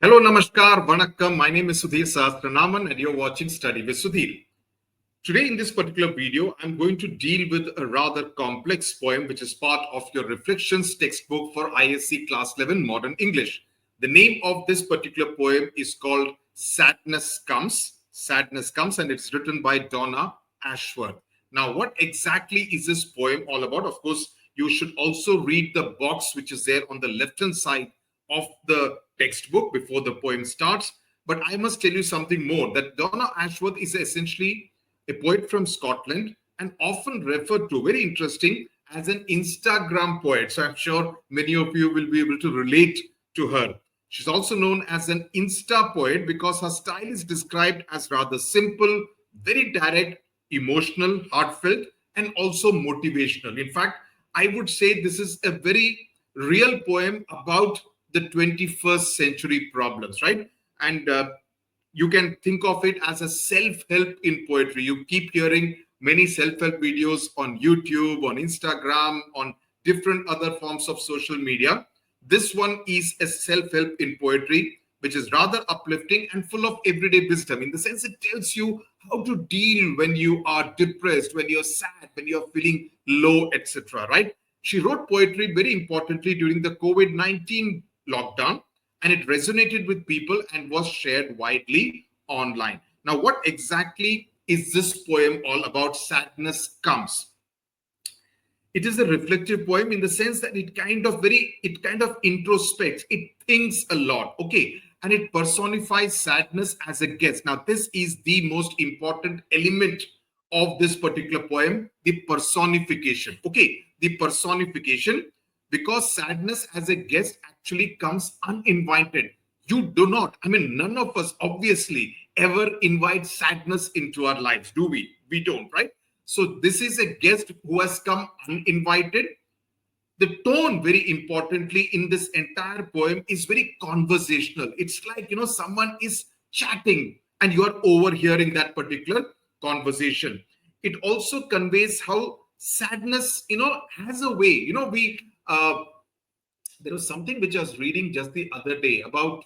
Hello, Namaskar, Vanakkam. My name is Sudhir Sastranaman and you're watching Study with Sudhir. Today in this particular video, I'm going to deal with a rather complex poem which is part of your reflections textbook for ISC Class 11 Modern English. The name of this particular poem is called Sadness Comes. Sadness Comes, and it's written by Donna Ashworth. Now, what exactly is this poem all about? Of course, you should also read the box which is there on the left-hand side of the textbook before the poem starts. But I must tell you something more, that Donna Ashworth is essentially a poet from Scotland and often referred to, very interesting, as an Instagram poet. So I'm sure many of you will be able to relate to her. She's also known as an Insta poet because her style is described as rather simple, very direct, emotional, heartfelt, and also motivational. In fact, I would say this is a very real poem about the 21st century problems, right? And you can think of it as a self-help in poetry. You keep hearing many self-help videos on YouTube, on Instagram, on different other forms of social media. This one is a self-help in poetry, which is rather uplifting and full of everyday wisdom, in the sense it tells you how to deal when you are depressed, when you're sad, when you're feeling low, etc. Right? She wrote poetry very importantly during the COVID-19 lockdown, and it resonated with people and was shared widely online. Now, what exactly is this poem all about? Sadness Comes. It is a reflective poem in the sense that it kind of introspects, it thinks a lot, okay, and it personifies sadness as a guest. Now, this is the most important element of this particular poem, the personification, okay, the personification, because sadness as a guest actually comes uninvited. You do not, none of us obviously ever invite sadness into our lives, do we? We don't, right? So this is a guest who has come uninvited. The tone, very importantly, in this entire poem is very conversational. It's like, someone is chatting and you are overhearing that particular conversation. It also conveys how sadness, has a way, there was something which I was reading just the other day about,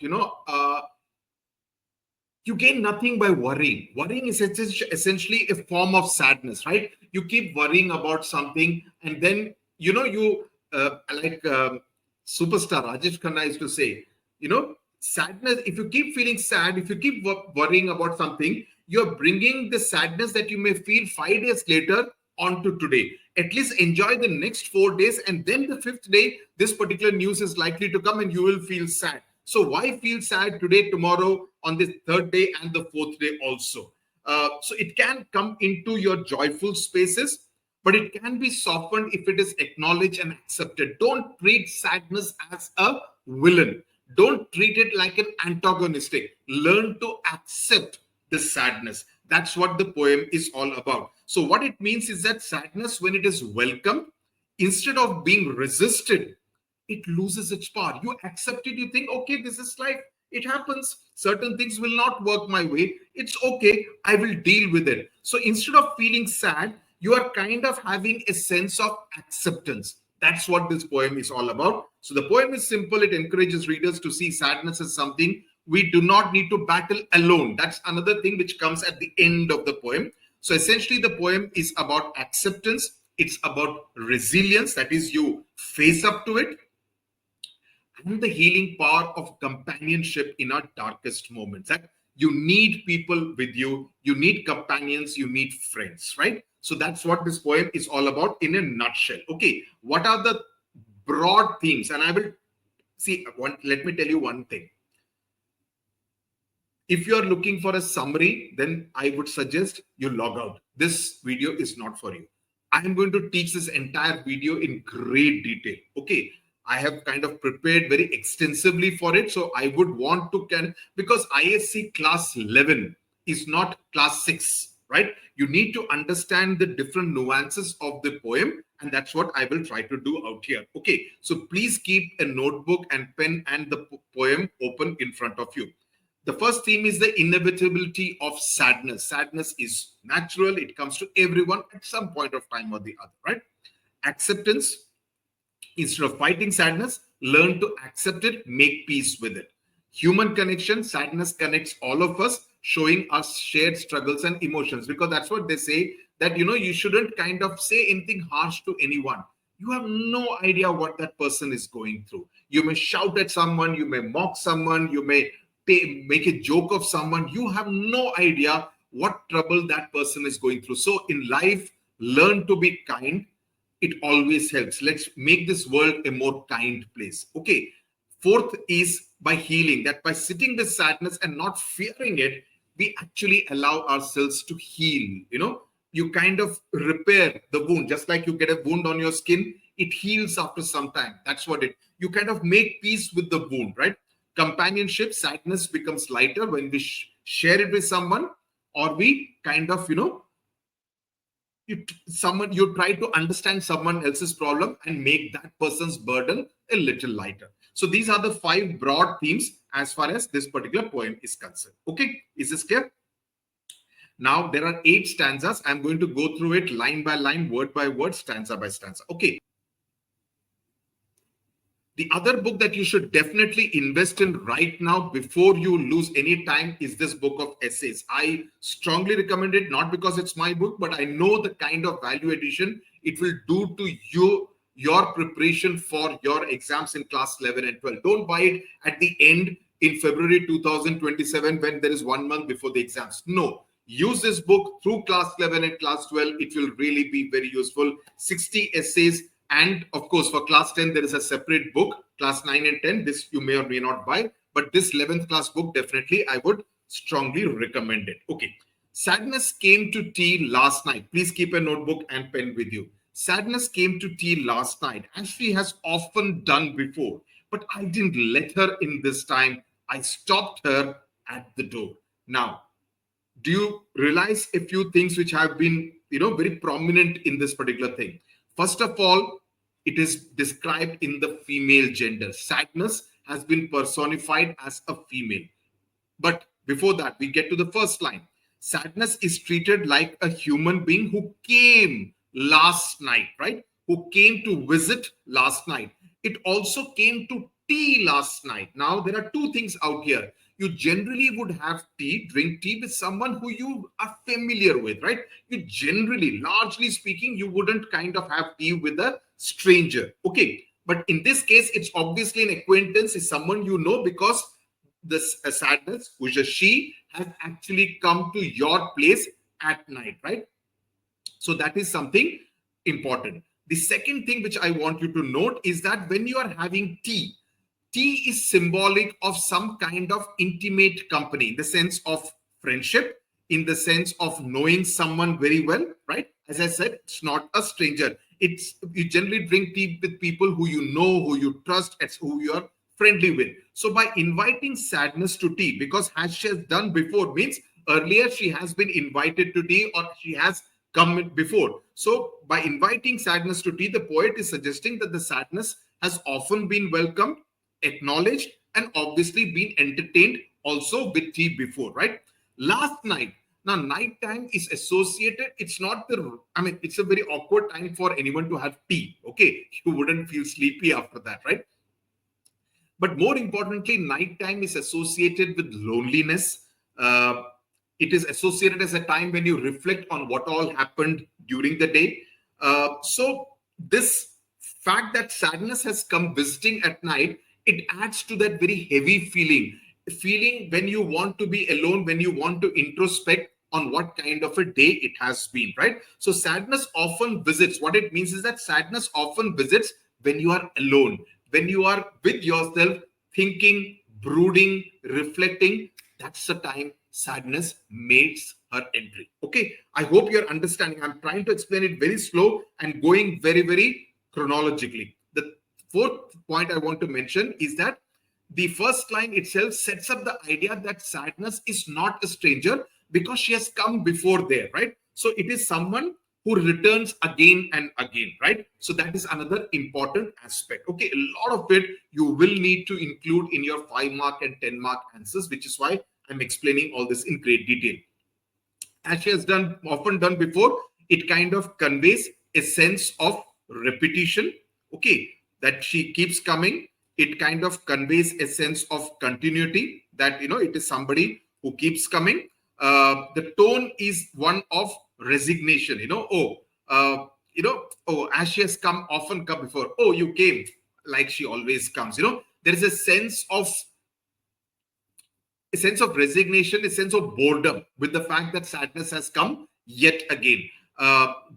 you gain nothing by worrying. Worrying is essentially a form of sadness, right? You keep worrying about something, and then, superstar Rajesh Khanna used to say, sadness, if you keep feeling sad, if you keep worrying about something, you're bringing the sadness that you may feel 5 days later onto today. At least enjoy the next 4 days, and then the 5th day, this particular news is likely to come and you will feel sad. So why feel sad today, tomorrow, on the 3rd day and the 4th day also? So it can come into your joyful spaces, but it can be softened if it is acknowledged and accepted. Don't treat sadness as a villain. Don't treat it like an antagonistic. Learn to accept the sadness. That's what the poem is all about. So what it means is that sadness, when it is welcomed, instead of being resisted, it loses its power. You accept it, you think, okay, this is life. It happens. Certain things will not work my way. It's okay. I will deal with it. So instead of feeling sad, you are kind of having a sense of acceptance. That's what this poem is all about. So the poem is simple. It encourages readers to see sadness as something we do not need to battle alone. That's another thing which comes at the end of the poem. So essentially, the poem is about acceptance. It's about resilience. That is, you face up to it. And the healing power of companionship in our darkest moments. That you need people with you. You need companions. You need friends, right? So that's what this poem is all about in a nutshell. Okay, what are the broad themes? And I will see, let me tell you one thing. If you're looking for a summary, then I would suggest you log out. This video is not for you. I am going to teach this entire video in great detail. Okay, I have kind of prepared very extensively for it. So I would want to, because ISC class 11 is not class 6, right? You need to understand the different nuances of the poem. And that's what I will try to do out here. Okay, so please keep a notebook and pen and the poem open in front of you. The first theme is the inevitability of sadness. Sadness is natural. It comes to everyone at some point of time or the other, right? Acceptance. Instead of fighting sadness, learn to accept it, make peace with it. human connection. Sadness connects all of us, showing us shared struggles and emotions, because that's what they say, that you shouldn't kind of say anything harsh to anyone. You have no idea what that person is going through. You may shout at someone, you may mock someone, you may make a joke of someone. You have no idea what trouble that person is going through. So in life, learn to be kind. It always helps. Let's make this world a more kind place. Okay. Fourth is by healing, that by sitting with sadness and not fearing it, we actually allow ourselves to heal. You kind of repair the wound, just like you get a wound on your skin, it heals after some time. That's what you kind of make peace with the wound, right? Companionship, sadness becomes lighter when we share it with someone, or we kind of, you try to understand someone else's problem and make that person's burden a little lighter. So these are the 5 broad themes as far as this particular poem is concerned. Okay, is this clear? Now there are 8 stanzas. I'm going to go through it line by line, word by word, stanza by stanza. Okay. The other book that you should definitely invest in right now before you lose any time is this book of essays. I strongly recommend it, not because it's my book, but I know the kind of value addition it will do to you, your preparation for your exams in class 11 and 12. Don't buy it at the end in February 2027 when there is 1 month before the exams. No. Use this book through class 11 and class 12. It will really be very useful. 60 essays. And of course, for class 10, there is a separate book, class 9 and 10. This you may or may not buy, but this 11th class book, definitely, I would strongly recommend it. Okay. Sadness came to tea last night. Please keep a notebook and pen with you. Sadness came to tea last night, as she has often done before. But I didn't let her in this time. I stopped her at the door. Now, do you realize a few things which have been, very prominent in this particular thing? First of all, it is described in the female gender. Sadness has been personified as a female. But before that, we get to the first line. Sadness is treated like a human being who came last night, right? Who came to visit last night. It also came to tea last night. Now, there are 2 things out here. You generally would have drink tea with someone who you are familiar with, right? You generally, largely speaking, you wouldn't kind of have tea with a stranger. Okay. But in this case, it's obviously an acquaintance, is someone you know, because this sadness, who is a she, has actually come to your place at night, right? So that is something important. The second thing which I want you to note is that when you are having tea is symbolic of some kind of intimate company, in the sense of friendship, in the sense of knowing someone very well, right? As I said, it's not a stranger. You generally drink tea with people who you know, who you trust, who you are friendly with. So by inviting sadness to tea, because as she has done before, means earlier she has been invited to tea, or she has come before. So by inviting sadness to tea, the poet is suggesting that the sadness has often been welcomed, acknowledged, and obviously been entertained also with tea before, right? Last night. Now, nighttime is associated. It's not it's a very awkward time for anyone to have tea. Okay. You wouldn't feel sleepy after that, right? But more importantly, nighttime is associated with loneliness. It is associated as a time when you reflect on what all happened during the day. So this fact that sadness has come visiting at night, it adds to that very heavy feeling when you want to be alone, when you want to introspect on what kind of a day it has been, right? So sadness often visits. What it means is that sadness often visits when you are alone, when you are with yourself, thinking, brooding, reflecting. That's the time sadness makes her entry. Okay, I hope you're understanding. I'm trying to explain it very slow and going very, very chronologically. The fourth point I want to mention is that the first line itself sets up the idea that sadness is not a stranger because she has come before there, right? So it is someone who returns again and again, right? So that is another important aspect. Okay, a lot of it you will need to include in your 5-mark and 10-mark answers, which is why I'm explaining all this in great detail. As she has often done before, it kind of conveys a sense of repetition, okay, that she keeps coming. it kind of conveys a sense of continuity, that it is somebody who keeps coming. The tone is one of resignation. Oh, as she has often come before. Oh, you came, like she always comes. There is a sense of resignation, a sense of boredom with the fact that sadness has come yet again.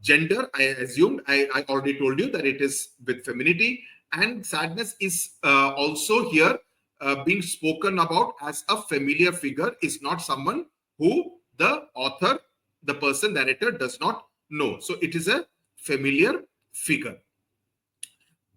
Gender, I assumed, I already told you that it is with femininity, and sadness is also here being spoken about as a familiar figure, is not someone who the author, the person, narrator does not know. So it is a familiar figure.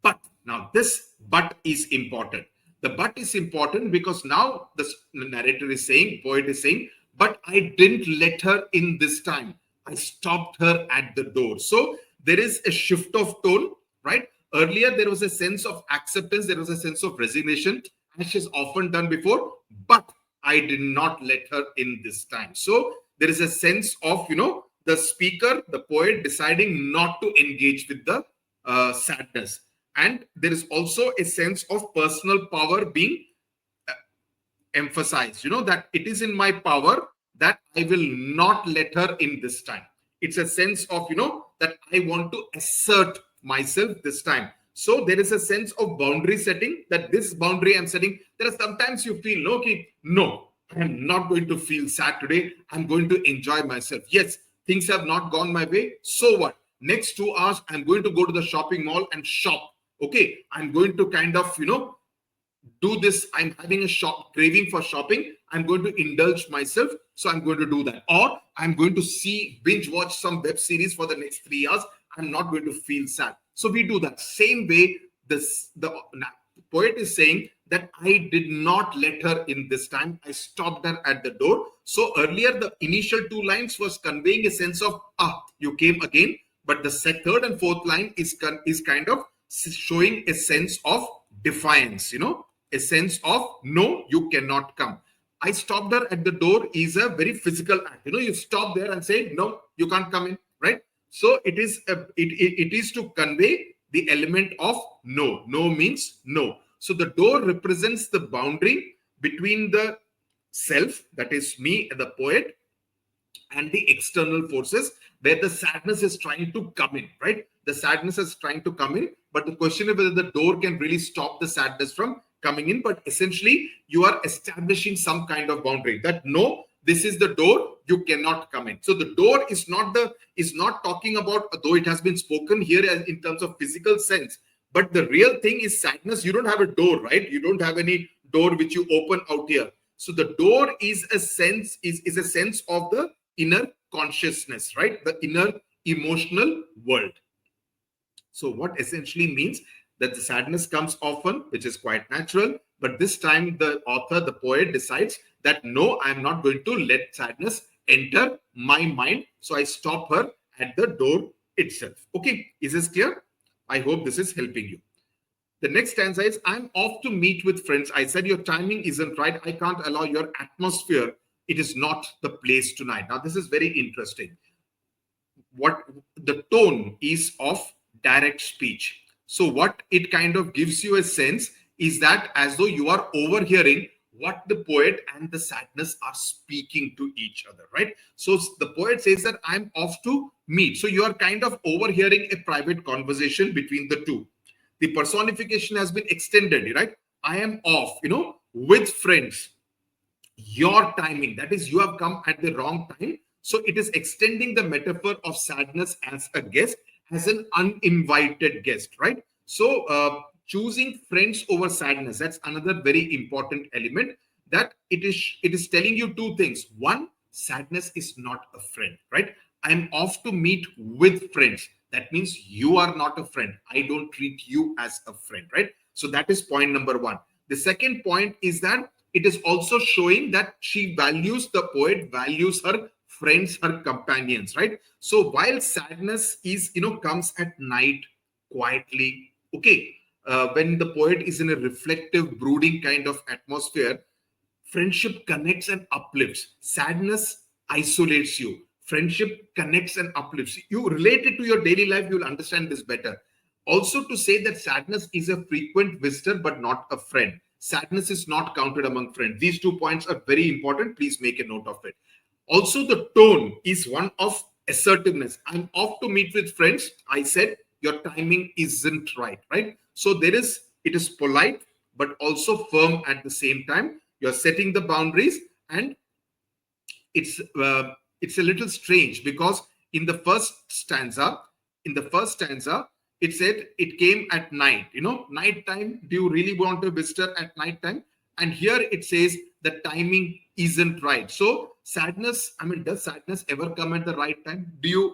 But now this but is important. The but is important because now the narrator is saying, poet is saying, but I didn't let her in this time. I stopped her at the door. So there is a shift of tone, right? Earlier, there was a sense of acceptance. There was a sense of resignation, as she's often done before, but I did not let her in this time. So there is a sense of, the speaker, the poet, deciding not to engage with the sadness. And there is also a sense of personal power being emphasized, that it is in my power that I will not let her in this time. It's a sense of, that I want to assert myself this time. So there is a sense of boundary setting, that this boundary I'm setting. There are sometimes you feel, no, I'm not going to feel sad today. I'm going to enjoy myself. Yes, things have not gone my way. So what? Next 2 hours, I'm going to go to the shopping mall and shop. Okay, I'm going to kind of, do this. I'm having a craving for shopping. I'm going to indulge myself. So I'm going to do that. Or I'm going to binge watch some web series for the next 3 hours. I'm not going to feel sad. So we do that. Same way, the poet is saying that I did not let her in this time. I stopped her at the door. So earlier, the initial 2 lines was conveying a sense of, you came again. But the third and fourth line is kind of showing a sense of defiance, a sense of, no, you cannot come. I stopped her at the door is a very physical act. You stop there and say, no, you can't come in, right? So it is it is to convey the element of no. No means no. So the door represents the boundary between the self, that is me, the poet, and the external forces, where the sadness is trying to come in, right? The sadness is trying to come in, but the question is whether the door can really stop the sadness from coming in. But essentially, you are establishing some kind of boundary that no, this is the door, you cannot come in. So the door is not talking about, though it has been spoken here in terms of physical sense, but the real thing is sadness. You don't have a door, right? You don't have any door which you open out here. So the door is a sense of the inner consciousness, right? The inner emotional world. So what essentially means that the sadness comes often, which is quite natural. But this time the author, the poet, decides that no, I'm not going to let sadness enter my mind. So I stop her at the door itself. Okay, is this clear? I hope this is helping you. The next stanza is, I'm off to meet with friends. I said your timing isn't right. I can't allow your atmosphere. It is not the place tonight. Now, this is very interesting. What the tone is of direct speech. So what it kind of gives you a sense is that as though you are overhearing what the poet and the sadness are speaking to each other, right? So the poet says that I'm off to meet. So you are kind of overhearing a private conversation between the two. The personification has been extended, right? I am off, with friends. Your timing, that is, you have come at the wrong time. So it is extending the metaphor of sadness as a guest, as an uninvited guest, right? So choosing friends over sadness, that's another very important element, that it is telling you two things. One, sadness is not a friend, right? I'm off to meet with friends. That means you are not a friend. I don't treat you as a friend, right? So that is point number one. The second point is that it is also showing that she values, the poet values her friends, her companions, right? So while sadness is, comes at night quietly, okay, when the poet is in a reflective, brooding kind of atmosphere, friendship connects and uplifts. Sadness isolates you. Friendship connects and uplifts. You relate it to your daily life, you'll understand this better. Also to say that sadness is a frequent visitor but not a friend. Sadness is not counted among friends. These 2 points are very important. Please make a note of it. Also, the tone is one of assertiveness. I'm off to meet with friends. I said your timing isn't right, right? So it is polite, but also firm at the same time. You're setting the boundaries, and it's it's a little strange because in the first stanza, it said it came at night. Night time. Do you really want a visitor at night time? And here it says the timing isn't right. So sadness, I mean, does sadness ever come at the right time?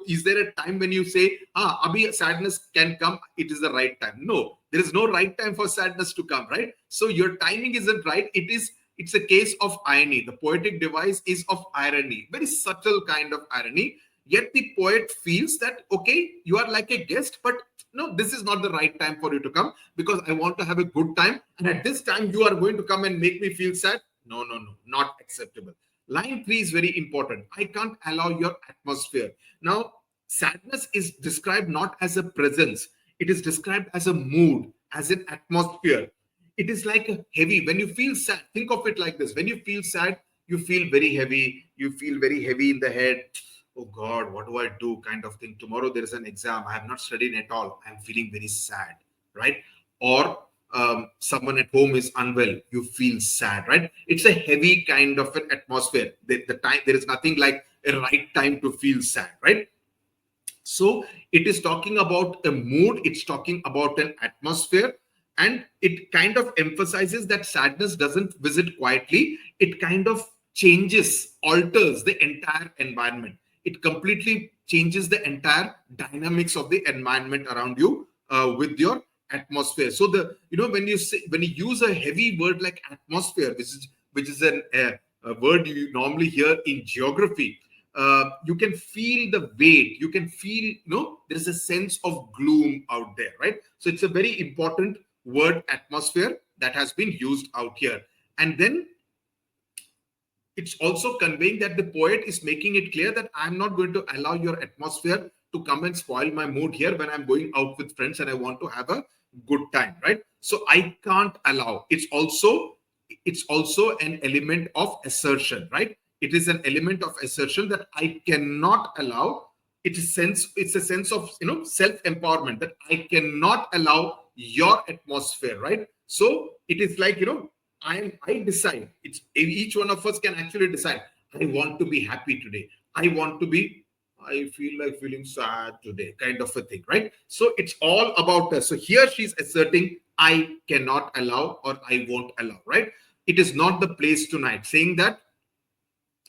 Is there a time when you say, abhi sadness can come, it is the right time? No, there is no right time for sadness to come, right? So your timing isn't right. It's a case of irony. The poetic device is of irony, very subtle kind of irony. Yet the poet feels that, okay, you are like a guest, but no, this is not the right time for you to come because I want to have a good time. And at this time, you are going to come and make me feel sad. No, not acceptable. Line 3 is very important. I can't allow your atmosphere. Now, sadness is described not as a presence. It is described as a mood, as an atmosphere. It is like a heavy. When you feel sad, think of it like this. When you feel sad, you feel very heavy. You feel very heavy in the head. Oh God, what do I do? Kind of thing. Tomorrow there is an exam. I have not studied at all. I'm feeling very sad, right? Or someone at home is unwell. You feel sad, right? It's a heavy kind of an atmosphere. The time, there is nothing like a right time to feel sad, right? So it is talking about a mood. It's talking about an atmosphere. And it kind of emphasizes that sadness doesn't visit quietly. It kind of changes, alters the entire environment. It completely changes the entire dynamics of the environment around you with your atmosphere. So when you use a heavy word like atmosphere, which is a word you normally hear in geography, you can feel the weight. You can feel there is a sense of gloom out there, right? So it's a very important word, atmosphere, that has been used out here. And then it's also conveying that the poet is making it clear that I'm not going to allow your atmosphere to come and spoil my mood here when I'm going out with friends and I want to have a good time, right? So I can't allow. It's also an element of assertion, right? It is an element of assertion that I cannot allow. It's a sense of self-empowerment, that I cannot allow your atmosphere, right? So it is like I decide. It's each one of us can actually decide. I want to be happy today. I feel like feeling sad today, kind of a thing, right? So it's all about us. So here she's asserting, I cannot allow or I won't allow, right? It is not the place tonight, saying that,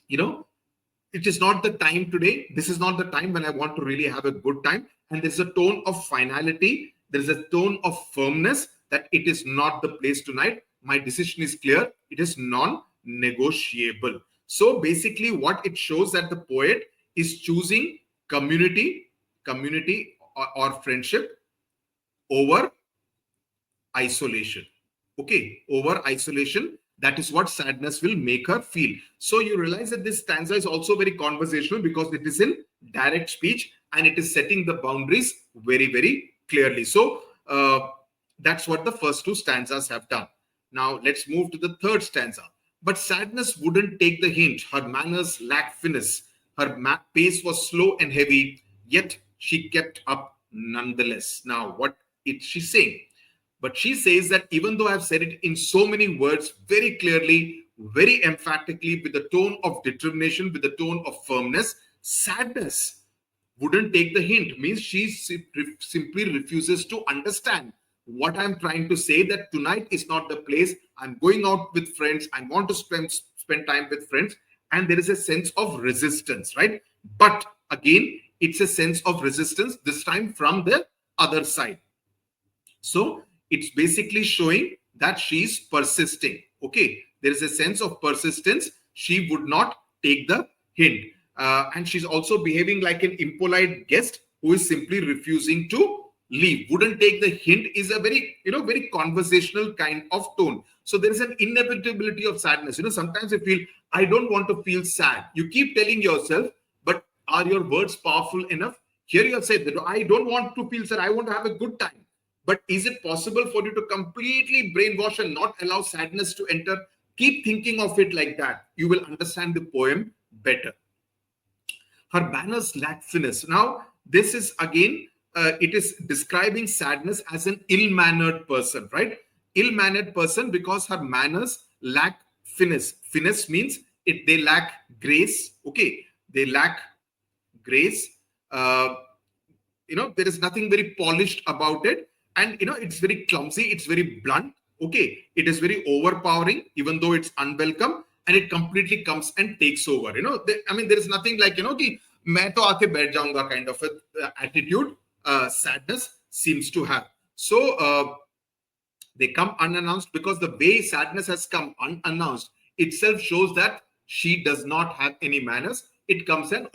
it is not the time today. This is not the time when I want to really have a good time. And there's a tone of finality. There's a tone of firmness that it is not the place tonight. My decision is clear. It is non-negotiable. So basically what it shows that the poet is choosing community or friendship over isolation. Okay, over isolation. That is what sadness will make her feel. So you realize that this stanza is also very conversational because it is in direct speech and it is setting the boundaries very, very clearly. So that's what the first two stanzas have done. Now let's move to the third stanza. But sadness wouldn't take the hint. Her manners lacked finesse. Her pace was slow and heavy, yet she kept up nonetheless. Now, what is she saying? But she says that even though I've said it in so many words, very clearly, very emphatically, with the tone of determination, with the tone of firmness, sadness wouldn't take the hint. Means she simply refuses to understand what I'm trying to say, that tonight is not the place. I'm going out with friends. I want to spend time with friends. And there is a sense of resistance, right? But again, it's a sense of resistance, this time from the other side. So it's basically showing that she's persisting. Okay, there is a sense of persistence. She would not take the hint. And she's also behaving like an impolite guest who is simply refusing to leave. Wouldn't take the hint is a very, very conversational kind of tone. So there is an inevitability of sadness. Sometimes you feel, I don't want to feel sad. You keep telling yourself, are your words powerful enough? Here you have said that I don't want to feel sad. I want to have a good time. But is it possible for you to completely brainwash and not allow sadness to enter? Keep thinking of it like that. You will understand the poem better. Her manners lack finesse. Now, this is again, it is describing sadness as an ill-mannered person, right? Ill-mannered person because her manners lack finesse. Finesse means they lack grace. Okay, they lack grace. There is nothing very polished about it, and it's very clumsy. It's very blunt. Okay, it is very overpowering, even though it's unwelcome, and it completely comes and takes over. There is nothing like कि मैं तो आके बैठ जाऊंगा kind of a attitude sadness seems to have. So they come unannounced, because the way sadness has come unannounced itself shows that she does not have any manners. It comes and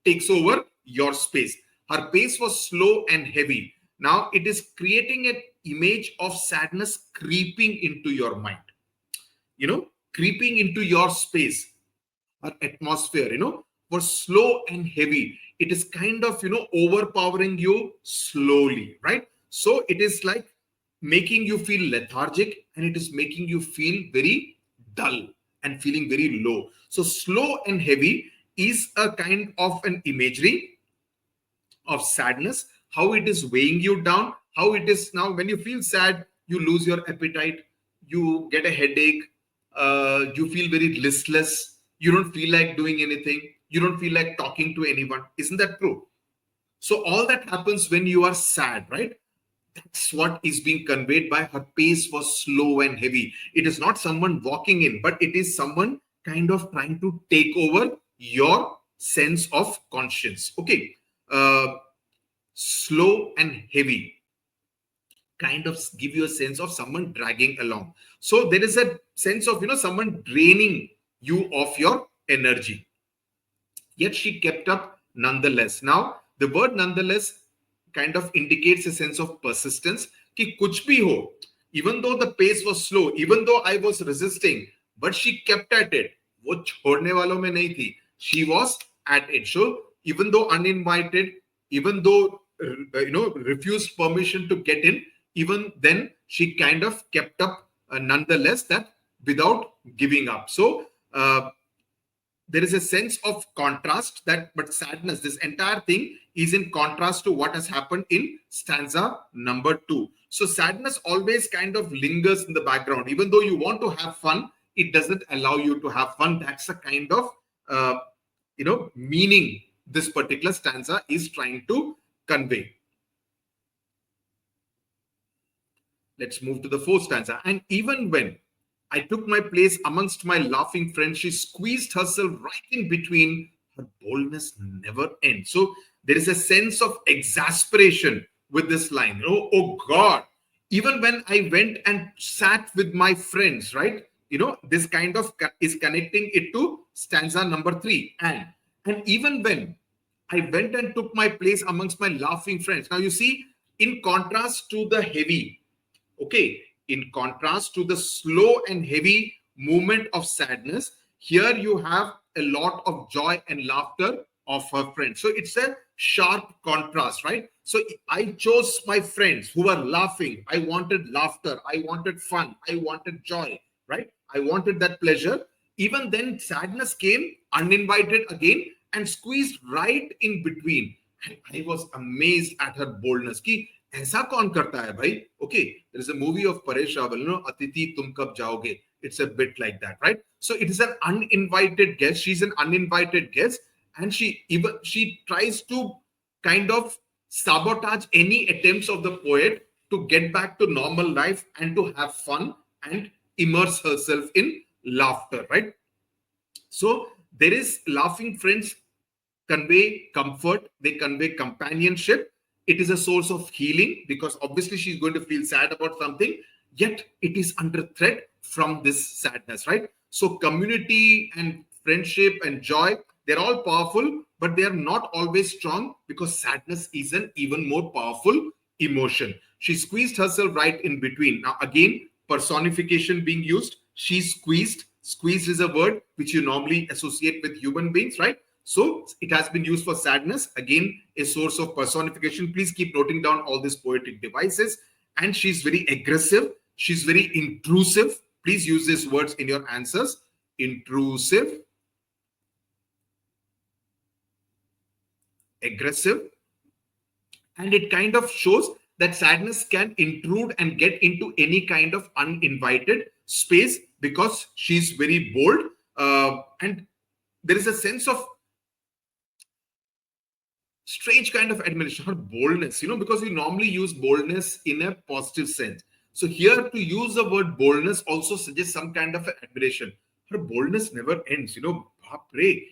takes over your space. Her pace was slow and heavy. Now it is creating an image of sadness creeping into your mind, creeping into your space. Her atmosphere, was slow and heavy. It is kind of, overpowering you slowly, right? So it is like making you feel lethargic, and it is making you feel very dull and feeling very low. So slow and heavy is a kind of an imagery of sadness, how it is weighing you down, how it is now when you feel sad, you lose your appetite, you get a headache, you feel very listless, you don't feel like doing anything, you don't feel like talking to anyone. Isn't that true? So all that happens when you are sad, right? That's what is being conveyed by her pace was slow and heavy. It is not someone walking in, but it is someone kind of trying to take over your sense of conscience. Okay. Slow and heavy kind of give you a sense of someone dragging along. So there is a sense of, someone draining you of your energy. Yet she kept up nonetheless. Now, the word nonetheless kind of indicates a sense of persistence. Ki kuch bhi ho, even though the pace was slow, even though I was resisting, but she kept at it. वो छोड़ने वालों में नहीं थी. She was at it. So even though uninvited, even though refused permission to get in, even then she kind of kept up nonetheless, that without giving up. So there is a sense of contrast, that but sadness, this entire thing is in contrast to what has happened in stanza number 2. So sadness always kind of lingers in the background. Even though you want to have fun, it doesn't allow you to have fun. That's a kind of meaning this particular stanza is trying to convey. Let's move to the 4th stanza. And even when I took my place amongst my laughing friends, she squeezed herself right in between. Her boldness never ends. So there is a sense of exasperation with this line. Oh God, even when I went and sat with my friends, right? This kind of is connecting it to stanza number 3. And even when I went and took my place amongst my laughing friends. Now you see, in contrast to the heavy, okay, in contrast to the slow and heavy movement of sadness, here you have a lot of joy and laughter of her friends. So it's a sharp contrast, right? So I chose my friends who were laughing. I wanted laughter. I wanted fun. I wanted joy, right? I wanted that pleasure. Even then, sadness came uninvited again and squeezed right in between. And I was amazed at her boldness. Ki, ऐसा कौन करता है भाई? Okay, there is a movie of Paresh Rawal, Atiti Tum Kab Jaoge. It's a bit like that, right? So it is an uninvited guest. She's an uninvited guest, and she tries to kind of sabotage any attempts of the poet to get back to normal life and to have fun and immerse herself in laughter, right? So there is laughing friends convey comfort, they convey companionship. It is a source of healing, because obviously she's going to feel sad about something, yet it is under threat from this sadness, right? So community and friendship and joy, they're all powerful, but they are not always strong, because sadness is an even more powerful emotion. She squeezed herself right in between. Now again, personification being used. She squeezed. Squeezed is a word which you normally associate with human beings, right? So it has been used for sadness, again a source of personification. Please keep noting down all these poetic devices. And she's very aggressive, she's very intrusive. Please use these words in your answers. Intrusive, aggressive, and it kind of shows that sadness can intrude and get into any kind of uninvited space because she's very bold, and there is a sense of strange kind of admiration, her boldness, because we normally use boldness in a positive sense. So here to use the word boldness also suggests some kind of admiration. Her boldness never ends, pray.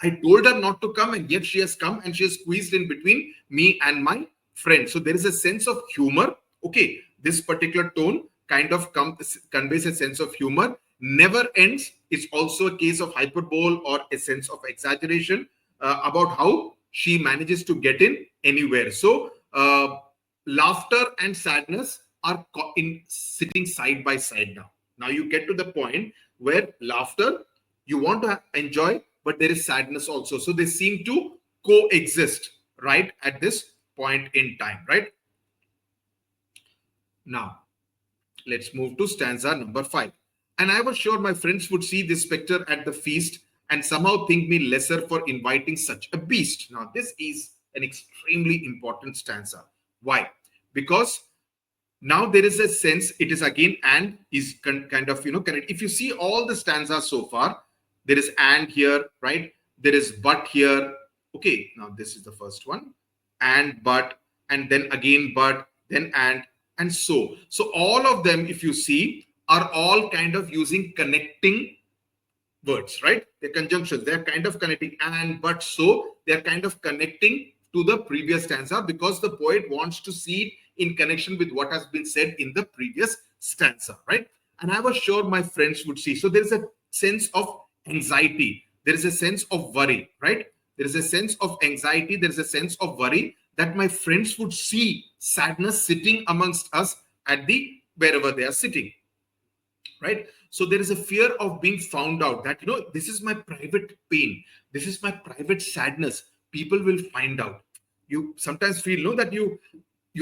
I told her not to come and yet she has come and she has squeezed in between me and my friend. So there is a sense of humor. Okay, this particular tone kind of conveys a sense of humor. Never ends. It's also a case of hyperbole or a sense of exaggeration about how she manages to get in anywhere. So laughter and sadness are sitting side by side now. Now you get to the point where laughter you want to enjoy, but there is sadness also. So they seem to coexist right at this point in time, right? Now, let's move to stanza number 5. And I was sure my friends would see this spectre at the feast and somehow think me lesser for inviting such a beast. Now, this is an extremely important stanza. Why? Because now there is a sense, it is again and is kind of, connect. If you see all the stanzas so far, there is and here, right? There is but here. Okay, now this is the first one. And but, and then again but, then and so. So all of them, if you see, are all kind of using connecting words, right? They're conjunctions. They're kind of connecting and but so. They're kind of connecting to the previous stanza because the poet wants to see it in connection with what has been said in the previous stanza, right? And I was sure my friends would see. So there is a sense of anxiety. There is a sense of worry, right? There is a sense of anxiety. There is a sense of worry that my friends would see sadness sitting amongst us at the wherever they are sitting, right? So there is a fear of being found out that, this is my private pain. This is my private sadness. People will find out. You sometimes feel, that you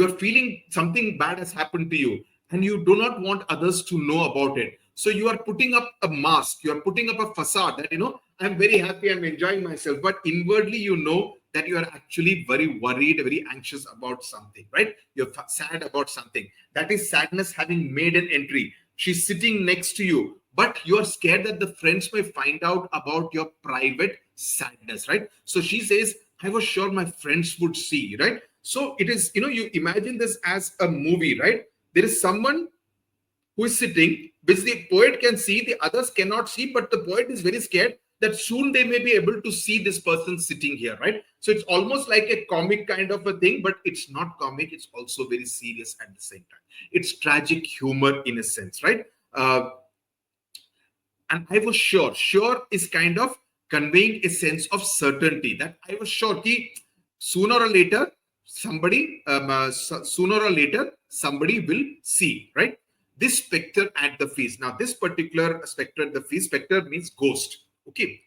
are feeling something bad has happened to you and you do not want others to know about it. So you are putting up a mask. You are putting up a facade that, I'm very happy. I'm enjoying myself. But inwardly, that you are actually very worried, very anxious about something, right? You're sad about something. That is sadness having made an entry. She's sitting next to you, but you are scared that the friends may find out about your private sadness, right? So she says, I was sure my friends would see, right? So it is, you imagine this as a movie, right? There is someone who is sitting, which the poet can see, the others cannot see, but the poet is very scared that soon they may be able to see this person sitting here, right? So it's almost like a comic kind of a thing, but it's not comic. It's also very serious at the same time. It's tragic humor in a sense, right? And I was sure is kind of conveying a sense of certainty that I was sure sooner or later, somebody will see, right? This spectre at the feast. Now, this particular spectre at the feast, spectre means ghost. Okay.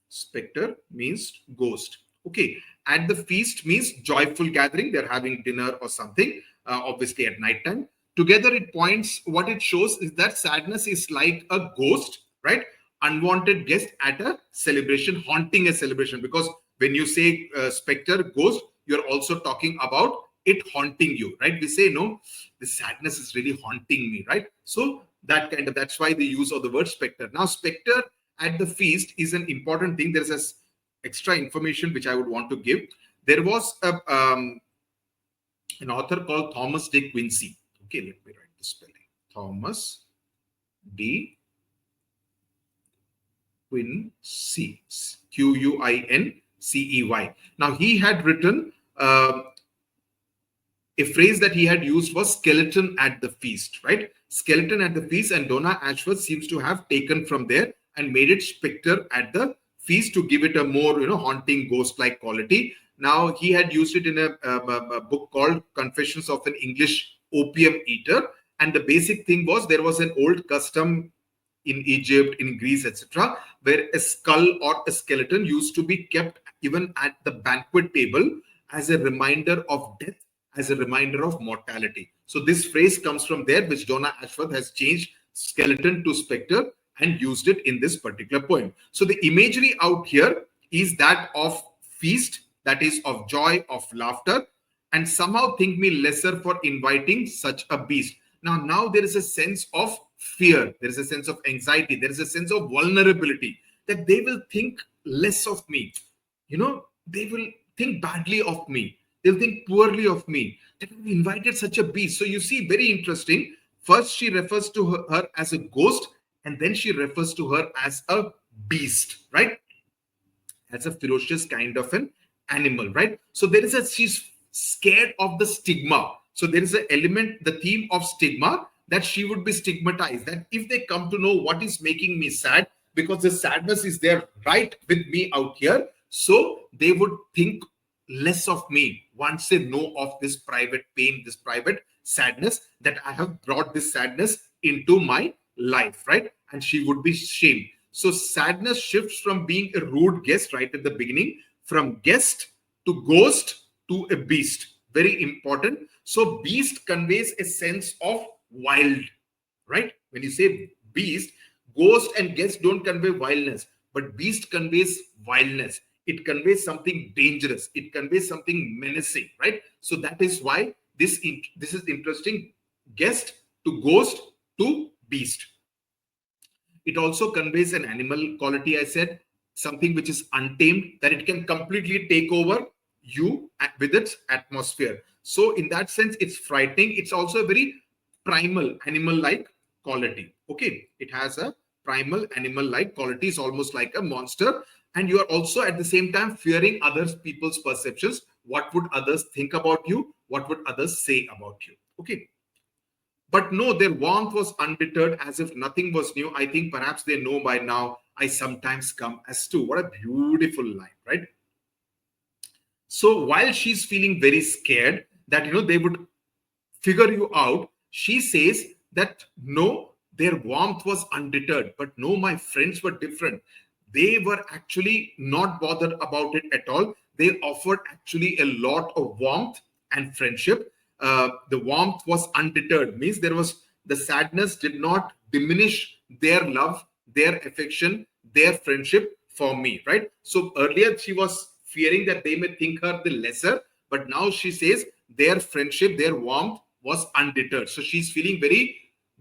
Spectre means ghost. Okay. At the feast means joyful gathering. They're having dinner or something, obviously at night time. Together, it points, what it shows is that sadness is like a ghost, right? Unwanted guest at a celebration, haunting a celebration. Because when you say spectre, ghost, you're also talking about it haunting you, right? We say, no, the sadness is really haunting me, right? So that's why the use of the word spectre. Now, spectre at the feast is an important thing. There's a extra information which I would want to give. There was an author called Thomas de Quincey. Okay, let me write the spelling. Thomas de Quincey, Quincey. Now, he had written a phrase that he had used was skeleton at the feast, right? Skeleton at the feast, and Donna Ashworth seems to have taken from there and made it spectre at the feast to give it a more, haunting ghost-like quality. Now, he had used it in a book called Confessions of an English Opium Eater. And the basic thing was there was an old custom in Egypt, in Greece, etc., where a skull or a skeleton used to be kept even at the banquet table as a reminder of death, as a reminder of mortality. So this phrase comes from there, which Donna Ashworth has changed skeleton to spectre and used it in this particular poem. So the imagery out here is that of feast, that is of joy, of laughter, and somehow think me lesser for inviting such a beast. Now there is a sense of fear, there is a sense of anxiety, there is a sense of vulnerability, that they will think less of me. They will think badly of me. They'll think poorly of me. That we invited such a beast. So you see, very interesting. First, she refers to her as a ghost, and then she refers to her as a beast, right? As a ferocious kind of an animal, right? So she's scared of the stigma. So there is an element, the theme of stigma, that she would be stigmatized, that if they come to know what is making me sad, because the sadness is there right with me out here, so they would think less of me once they know of this private pain, this private sadness, that I have brought this sadness into my life, right? And she would be shamed. So sadness shifts from being a rude guest right at the beginning, from guest to ghost to a beast. Very important. So beast conveys a sense of wild, right? When you say beast, ghost and guest don't convey wildness, but beast conveys wildness. It conveys something dangerous. It conveys something menacing, right? So that is why this is interesting. Guest to ghost to beast. It also conveys an animal quality, I said, something which is untamed, that it can completely take over you with its atmosphere. So in that sense, it's frightening. It's also a very primal animal-like quality. Okay, it has a primal animal-like quality. It's almost like a monster. And you are also at the same time fearing other people's perceptions. What would others think about you? What would others say about you? Okay. But no, their warmth was undeterred, as if nothing was new. I think perhaps they know by now, I sometimes come as two. What a beautiful line, right? So while she's feeling very scared that, they would figure you out, she says that no, their warmth was undeterred. But no, my friends were different. They were actually not bothered about it at all. They offered actually a lot of warmth and friendship. The warmth was undeterred, means the sadness did not diminish their love, their affection, their friendship for me, right? So earlier she was fearing that they may think her the lesser, but now she says their friendship, their warmth was undeterred. So she's feeling very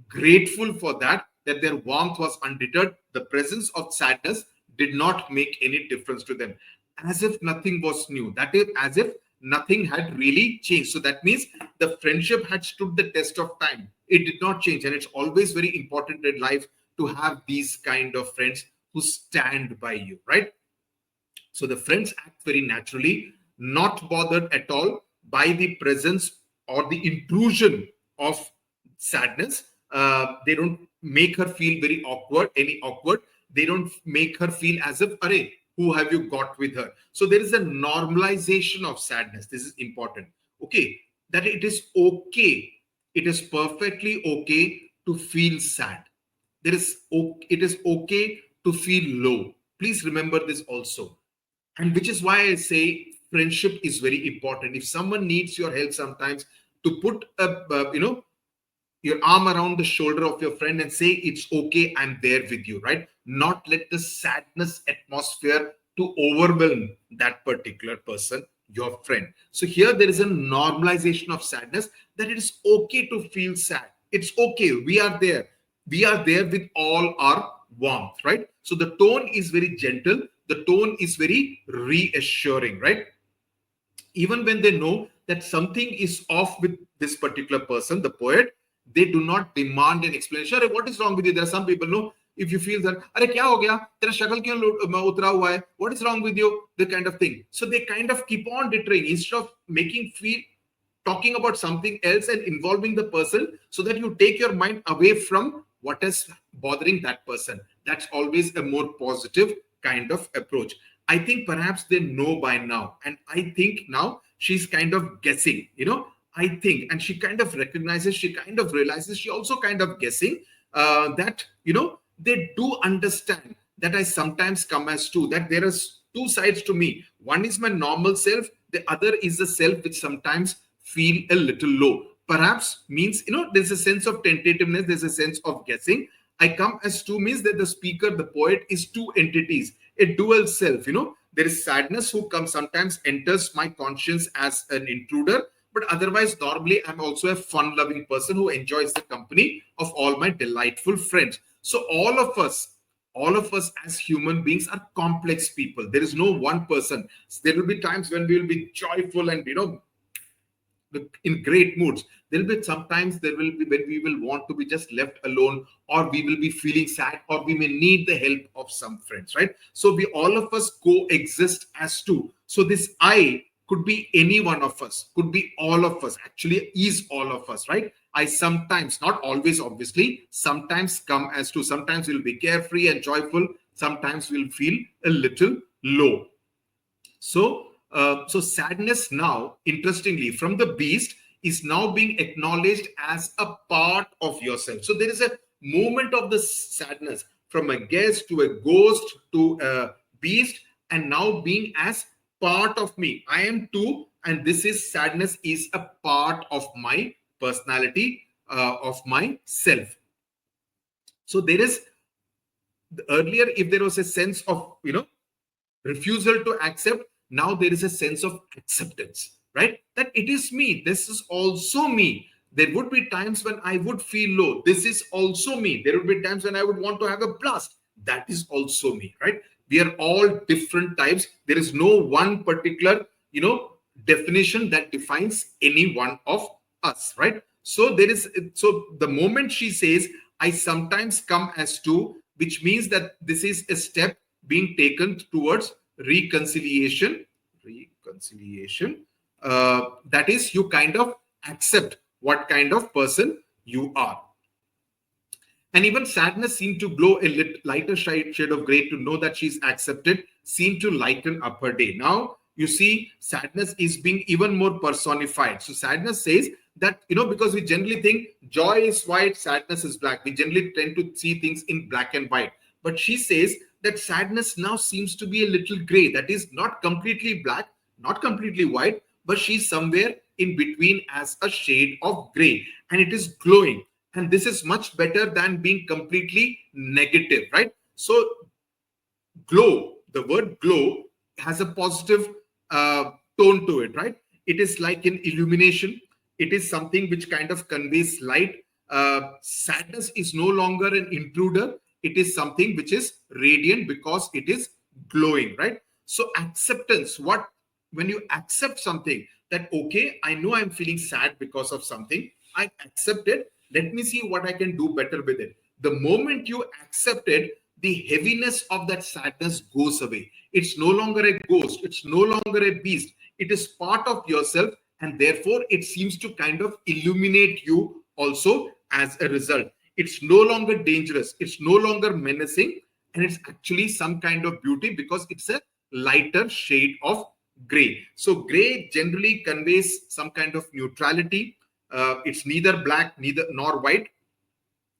grateful for that their warmth was undeterred. The presence of sadness did not make any difference to them, as if nothing was new. That is, as if nothing had really changed. So that means the friendship had stood the test of time. It did not change. And it's always very important in life to have these kind of friends who stand by you, right? So the friends act very naturally, not bothered at all by the presence or the intrusion of sadness. They don't make her feel very awkward, They don't make her feel as if, array, who have you got with her? So there is a normalization of sadness. This is important. Okay, that it is okay. It is perfectly okay to feel sad. It is okay to feel low. Please remember this also. And which is why I say friendship is very important. If someone needs your help sometimes, to put your arm around the shoulder of your friend and say, it's okay, I'm there with you, right? Not let the sadness atmosphere to overwhelm that particular person, your friend. So here there is a normalization of sadness, that it is okay to feel sad. It's okay. We are there. We are there with all our warmth, right? So the tone is very gentle. The tone is very reassuring, right? Even when they know that something is off with this particular person, the poet, they do not demand an explanation. What is wrong with you? There are some people, no, if you feel that, Arey, kya ho gaya? Tera shakal kyun utra hua hai? What is wrong with you? The kind of thing. So they kind of keep on deterring instead of talking about something else and involving the person, so that you take your mind away from what is bothering that person. That's always a more positive kind of approach. I think perhaps they know by now. And I think now she's kind of guessing, I think, and she kind of recognizes, she kind of realizes, she also kind of guessing that, they do understand that I sometimes come as two, that there are two sides to me. One is my normal self, the other is the self which sometimes feel a little low. Perhaps means, there's a sense of tentativeness, there's a sense of guessing. I come as two means that the speaker, the poet, is two entities, a dual self. There is sadness who comes, sometimes enters my conscience as an intruder, but otherwise, normally, I'm also a fun-loving person who enjoys the company of all my delightful friends. So all of us as human beings are complex people. There is no one person. There will be times when we will be joyful and, in great moods. There will be sometimes when we will want to be just left alone, or we will be feeling sad, or we may need the help of some friends, right? So all of us coexist as two. So this I could be any one of us, could be all of us, actually is all of us, right? I sometimes, not always, obviously, sometimes come as two. Sometimes we'll be carefree and joyful. Sometimes we'll feel a little low. So sadness now, interestingly, from the beast, is now being acknowledged as a part of yourself. So there is a movement of the sadness from a guest to a ghost to a beast, and now being as part of me. I am too, and this is sadness is a part of my personality, of my self. So there is, earlier, if there was a sense of refusal to accept, now there is a sense of acceptance, right? That it is me, this is also me. There would be times when I would feel low, this is also me. There would be times when I would want to have a blast, that is also me, right? We are all different types. There is no one particular definition that defines any one of us, right? So the moment she says, I sometimes come as two, which means that this is a step being taken towards reconciliation. That is, you kind of accept what kind of person you are. And even sadness seemed to glow a lighter shade of gray to know that she's accepted, seemed to lighten up her day. Now, you see, sadness is being even more personified. So sadness says that, because we generally think joy is white, sadness is black. We generally tend to see things in black and white. But she says that sadness now seems to be a little gray. That is not completely black, not completely white, but she's somewhere in between as a shade of gray. And it is glowing. And this is much better than being completely negative, right? So glow, the word glow has a positive tone to it, right? It is like an illumination. It is something which kind of conveys light. Sadness is no longer an intruder. It is something which is radiant because it is glowing, right? So acceptance, when you accept something, that, okay, I know I'm feeling sad because of something, I accept it. Let me see what I can do better with it. The moment you accept it, the heaviness of that sadness goes away. It's no longer a ghost. It's no longer a beast. It is part of yourself, and therefore it seems to kind of illuminate you also as a result. It's no longer dangerous. It's no longer menacing, and it's actually some kind of beauty because it's a lighter shade of gray. So gray generally conveys some kind of neutrality. It's neither black, nor white.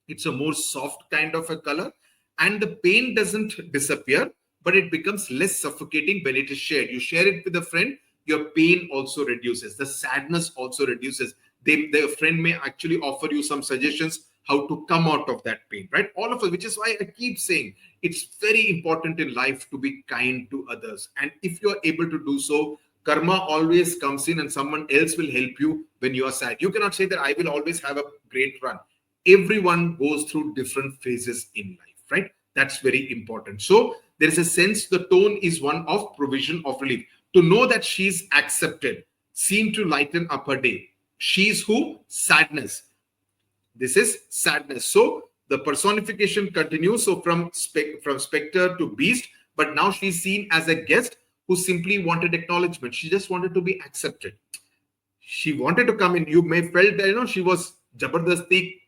It's a more soft kind of a color, and the pain doesn't disappear, but it becomes less suffocating when it is shared. You share it with a friend, your pain also reduces. The sadness also reduces. The friend may actually offer you some suggestions how to come out of that pain, right? All of us, which is why I keep saying it's very important in life to be kind to others. And if you're able to do so, karma always comes in and someone else will help you when you are sad. You cannot say that I will always have a great run. Everyone goes through different phases in life, right? That's very important. So there is a sense, the tone is one of provision of relief. To know that she's accepted seemed to lighten up her day. She's who? Sadness. This is sadness. So the personification continues. So from specter to beast, but now she's seen as a guest who simply wanted acknowledgement. She just wanted to be accepted. She wanted to come in. You may felt that, she was jabardasti,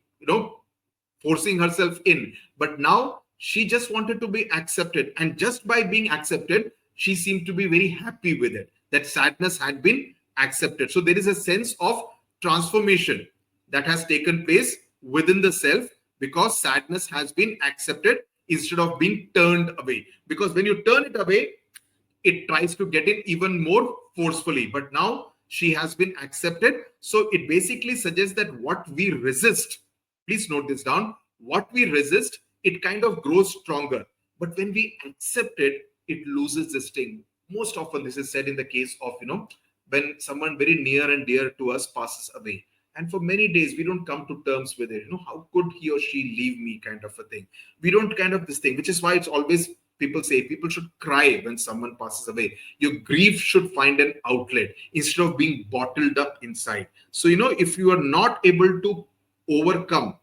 forcing herself in. But now she just wanted to be accepted. And just by being accepted, she seemed to be very happy with it. That sadness had been accepted. So there is a sense of transformation that has taken place within the self, because sadness has been accepted instead of being turned away. Because when you turn it away, it tries to get in even more forcefully. But now she has been accepted. So it basically suggests that what we resist, please note this down, what we resist, it kind of grows stronger. But when we accept it, it loses the sting. Most often, this is said in the case of, when someone very near and dear to us passes away. And for many days, we don't come to terms with it. How could he or she leave me, kind of a thing. We don't kind of this thing, which is why it's always people say people should cry when someone passes away. Your grief should find an outlet instead of being bottled up inside. So, if you are not able to overcome,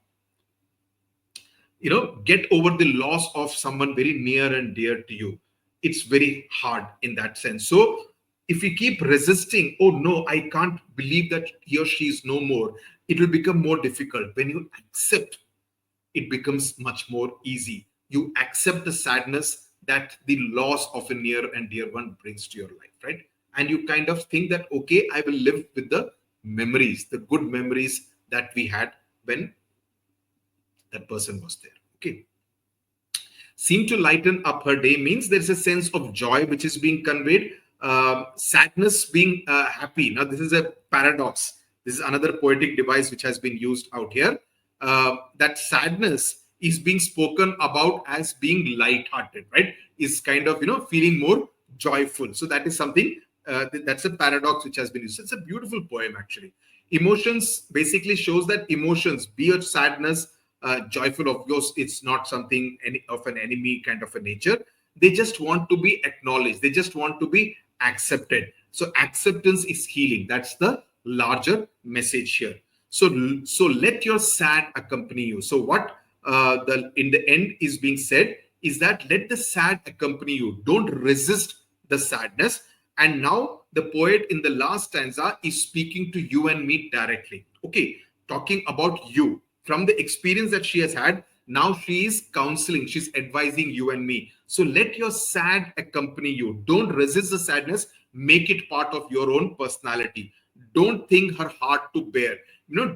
get over the loss of someone very near and dear to you, it's very hard in that sense. So if we keep resisting, oh no, I can't believe that he or she is no more, it will become more difficult. When you accept, it becomes much more easy. You accept the sadness that the loss of a near and dear one brings to your life, right? And you kind of think that, okay, I will live with the memories, the good memories that we had when that person was there. Okay. Seem to lighten up her day means there's a sense of joy which is being conveyed. Sadness being happy. Now, this is a paradox. This is another poetic device which has been used out here. That sadness is being spoken about as being light-hearted, right? Is kind of, feeling more joyful. So that is something, that's a paradox which has been used. It's a beautiful poem, actually. Emotions basically shows that emotions, be it sadness, joyful, of course, it's not something of an enemy kind of a nature. They just want to be acknowledged. They just want to be accepted. So acceptance is healing. That's the larger message here. So let your sad accompany you. So what in the end is being said is that let the sad accompany you. Don't resist the sadness. And now the poet in the last stanza is speaking to you and me directly. Okay, talking about you. From the experience that she has had, now she is counseling, she's advising you and me. So let your sad accompany you. Don't resist the sadness. Make it part of your own personality. Don't think her hard to bear.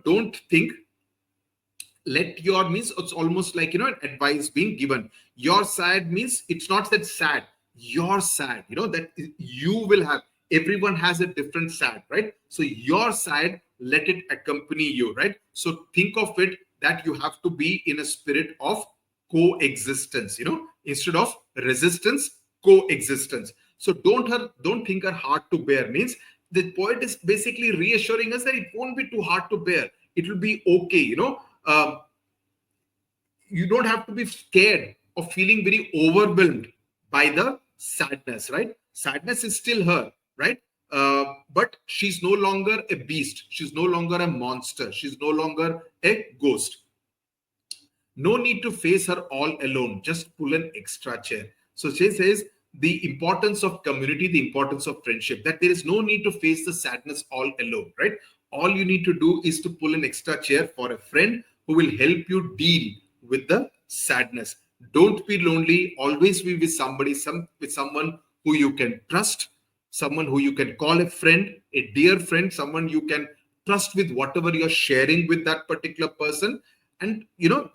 Don't think, let your means, it's almost like, an advice being given. Your sad means it's not that sad. You're sad, that you will have. Everyone has a different sad, right? So your sad, let it accompany you, right? So think of it that you have to be in a spirit of coexistence, instead of resistance, coexistence. So don't think her hard to bear means the poet is basically reassuring us that it won't be too hard to bear. It will be okay, you don't have to be scared of feeling very overwhelmed by the sadness, right? Sadness is still her, right? But she's no longer a beast. She's no longer a monster. She's no longer a ghost. No need to face her all alone. Just pull an extra chair. So she says the importance of community, the importance of friendship, that there is no need to face the sadness all alone, right? All you need to do is to pull an extra chair for a friend who will help you deal with the sadness. Don't be lonely. Always be with somebody, with someone who you can trust, someone who you can call a friend, a dear friend, someone you can trust with whatever you're sharing with that particular person. And,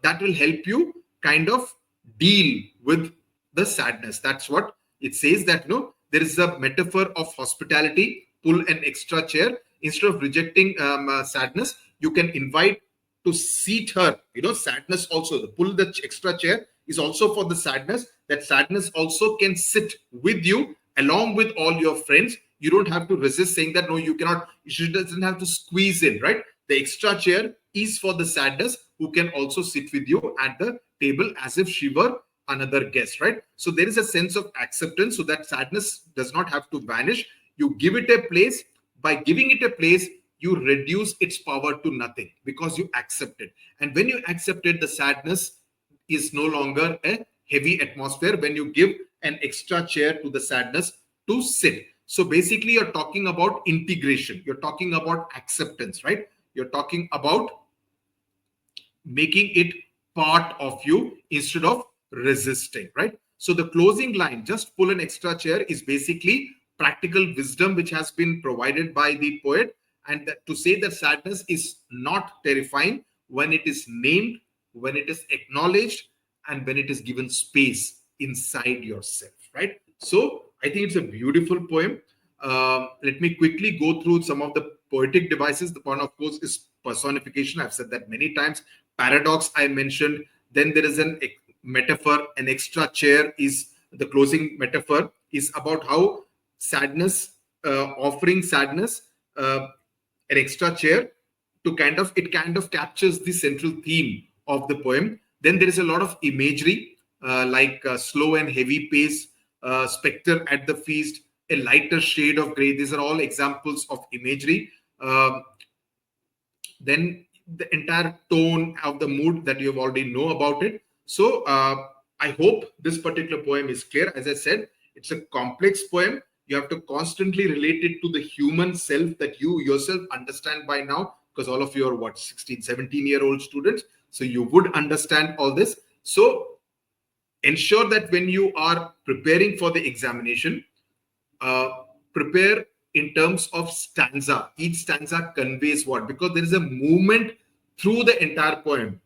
that will help you kind of deal with the sadness. That's what it says, that, there is a metaphor of hospitality. Pull an extra chair. Instead of rejecting sadness, you can invite to seat her. Sadness also, the pull the extra chair is also for the sadness. That sadness also can sit with you along with all your friends. You don't have to resist saying that, no, you cannot. She doesn't have to squeeze in, right? The extra chair is for the sadness who can also sit with you at the table as if she were another guest, right? So there is a sense of acceptance so that sadness does not have to vanish. You give it a place. By giving it a place, you reduce its power to nothing because you accept it. And when you accept it, the sadness is no longer a heavy atmosphere when you give an extra chair to the sadness to sit. So basically, you're talking about integration. You're talking about acceptance, right? You're talking about making it part of you instead of resisting, right? So the closing line, just pull an extra chair, is basically practical wisdom which has been provided by the poet. And to say that sadness is not terrifying when it is named, when it is acknowledged, and when it is given space inside yourself, right? So I think it's a beautiful poem. Let me quickly go through some of the poetic devices. The one, of course, is personification. I've said that many times. Paradox, I mentioned. Then there is an metaphor. An extra chair is the closing metaphor, is about how sadness, offering sadness, an extra chair, to it kind of captures the central theme of the poem. Then there is a lot of imagery, like slow and heavy pace, spectre at the feast, a lighter shade of gray. These are all examples of imagery. Then the entire tone of the mood that you already know about it. So I hope this particular poem is clear. As I said, it's a complex poem. You have to constantly relate it to the human self that you yourself understand by now, because all of you are what, 16, 17-year-old students. So you would understand all this. So ensure that when you are preparing for the examination, prepare in terms of stanza. Each stanza conveys what, because there is a movement through the entire poem.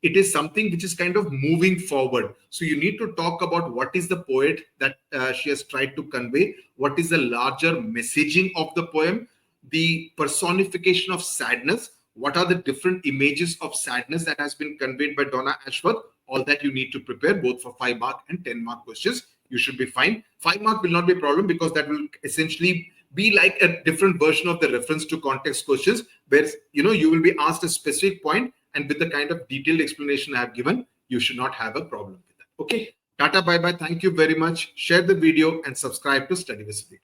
It is something which is kind of moving forward. So you need to talk about what is the poet that she has tried to convey, what is the larger messaging of the poem, the personification of sadness, what are the different images of sadness that has been conveyed by Donna Ashworth. All that you need to prepare, both for 5-mark and 10-mark questions. You should be fine. 5-mark will not be a problem, because that will essentially be like a different version of the reference to context questions, where you will be asked a specific point, and with the kind of detailed explanation I have given, you should not have a problem with that. Okay. Tata, bye bye. Thank you very much. Share the video and subscribe to Study with Sudhir.